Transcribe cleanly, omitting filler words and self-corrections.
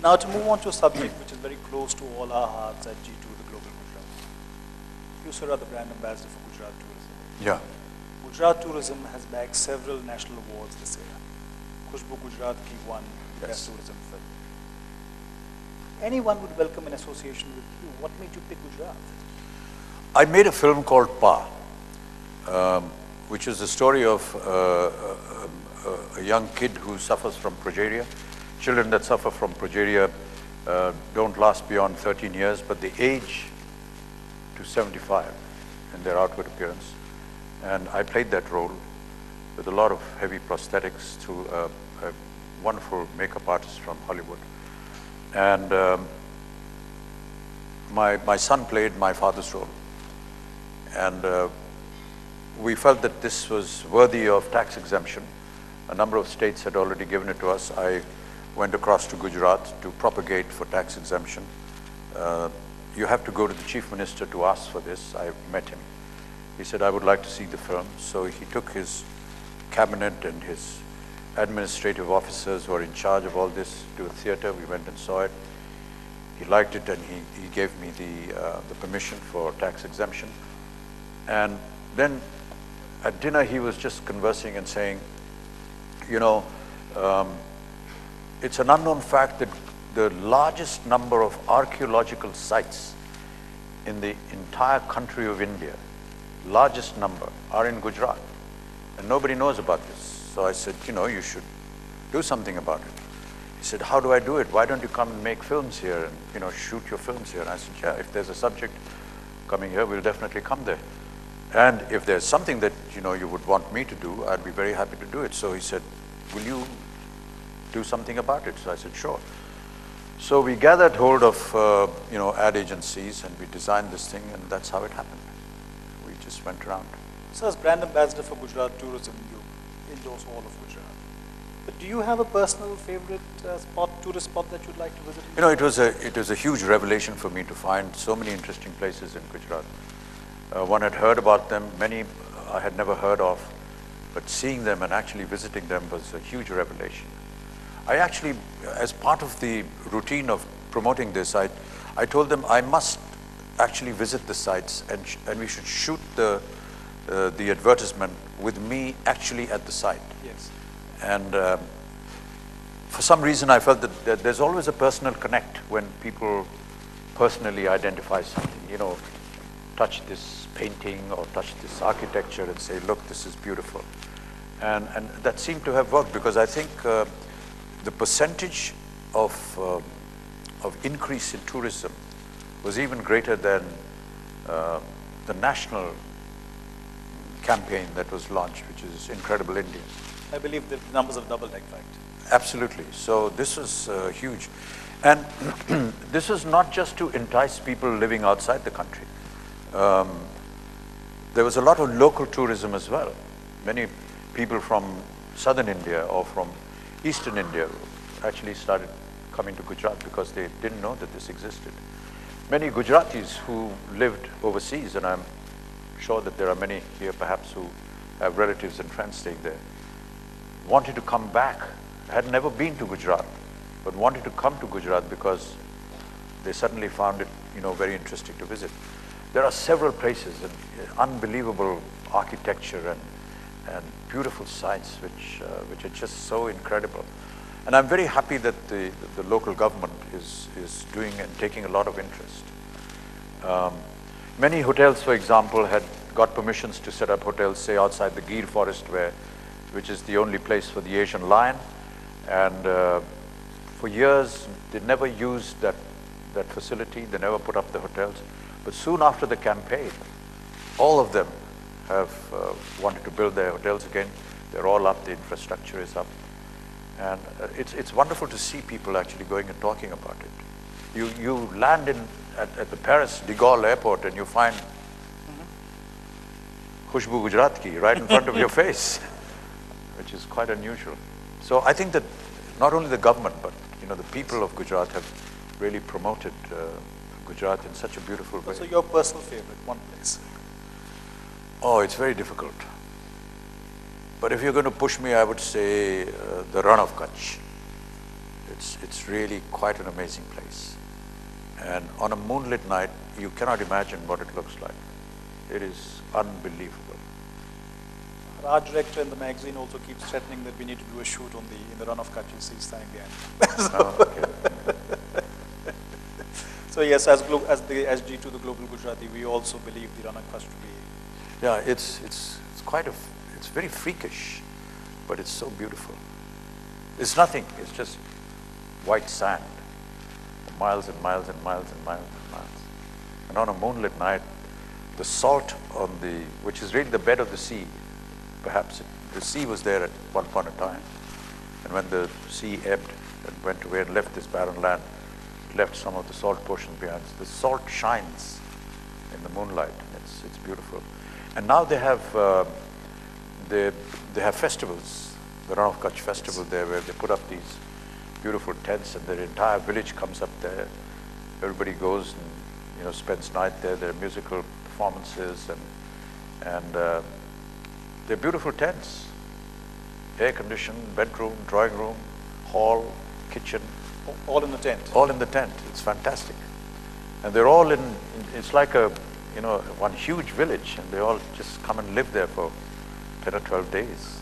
Now to move on to a subject which is very close to all our hearts at G2, the Global Gujarat. You, sir, are the brand ambassador for Gujarat Tourism. Yeah. Gujarat Tourism has bagged several national awards this year. Khushbu Gujarat ki won Best Tourism Film. Anyone would welcome an association with you. What made you pick Gujarat? I made a film called Pa, which is the story of a young kid who suffers from progeria. Children that suffer from progeria don't last beyond 13 years, but they age to 75 in their outward appearance. And I played that role with a lot of heavy prosthetics through a wonderful makeup artist from Hollywood. And my son played my father's role. And we felt that this was worthy of tax exemption. A number of states had already given it to us. I went across to Gujarat to propagate for tax exemption. You have to go to the chief minister to ask for this. I met him. He said, I would like to see the film. So he took his cabinet and his administrative officers who are in charge of all this to a theater. We went and saw it. He liked it, and he gave me the permission for tax exemption. And then at dinner, he was just conversing and saying, you know, it's an unknown fact that the largest number of archaeological sites in the entire country of India, largest number, are in Gujarat. And nobody knows about this. So I said, you know, you should do something about it. He said, how do I do it? Why don't you come and make films here and, you know, shoot your films here? And I said, yeah, if there's a subject coming here, we'll definitely come there. And if there's something that, you know, you would want me to do, I'd be very happy to do it. So he said, will you do something about it? So I said, sure. So we gathered hold of, you know, ad agencies, and we designed this thing, and that's how it happened. We just went around. So as brand ambassador for Gujarat Tourism, you endorse all of Gujarat. But do you have a personal favorite tourist spot that you'd like to visit? You know, it was a huge revelation for me to find so many interesting places in Gujarat. One had heard about them, many I had never heard of, but seeing them and actually visiting them was a huge revelation. I actually, as part of the routine of promoting this, I told them I must actually visit the sites, and we should shoot the advertisement with me actually at the site. Yes. And for some reason, I felt that there's always a personal connect when people personally identify something, you know, touch this painting or touch this architecture and say, look, this is beautiful. And that seemed to have worked, because I think the percentage of increase in tourism was even greater than the national campaign that was launched, which is Incredible India. I believe the numbers have doubled, in fact. Absolutely. So this was huge. And this was not just to entice people living outside the country. There was a lot of local tourism as well. Many people from southern India or from eastern India actually started coming to Gujarat because they didn't know that this existed. Many Gujaratis who lived overseas, and I'm sure that there are many here perhaps who have relatives and friends staying there, wanted to come back, had never been to Gujarat, but wanted to come to Gujarat because they suddenly found it, you know, very interesting to visit. There are several places and unbelievable architecture and beautiful sites which are just so incredible. And I'm very happy that the local government is doing and taking a lot of interest. Many hotels, for example, had got permissions to set up hotels, say outside the Gir forest, which is the only place for the Asian lion. And for years, they never used that facility. They never put up the hotels. But soon after the campaign, all of them have wanted to build their hotels again. They're all up, the infrastructure is up. And it's wonderful to see people actually going and talking about it. You land at the Paris de Gaulle airport and you find Khushbu Gujarat ki right in front of your face, which is quite unusual. So I think that not only the government, but, you know, the people of Gujarat have really promoted Gujarat in such a beautiful way. So your personal favorite, one place? Oh, it's very difficult. But if you're going to push me, I would say the Ran of Kutch. It's really quite an amazing place. And on a moonlit night, you cannot imagine what it looks like. It is unbelievable. Our art director in the magazine also keeps threatening that we need to do a shoot on in the Run of Kutch. He's standing behind. Oh, okay. So yes, as the SG to the Global Gujarati, we also believe the Run of Kutch to be. Yeah, it's very freakish, but it's so beautiful. It's nothing. It's just white sand, miles and miles and miles and miles and miles. And on a moonlit night, the salt on which is really the bed of the sea, perhaps the sea was there at one point in time. And when the sea ebbed and went away and left this barren land, it left some of the salt portions behind. The salt shines in the moonlight. It's beautiful. And now they have festivals, the Run of Kutch festival there, where they put up these beautiful tents, and their entire village comes up there. Everybody goes and spends night there. There are musical performances, and they're beautiful tents, air-conditioned, bedroom, drawing room, hall, kitchen. All in the tent? All in the tent. It's fantastic. And they're all it's like one huge village, and they all just come and live there for 10 or 12 days.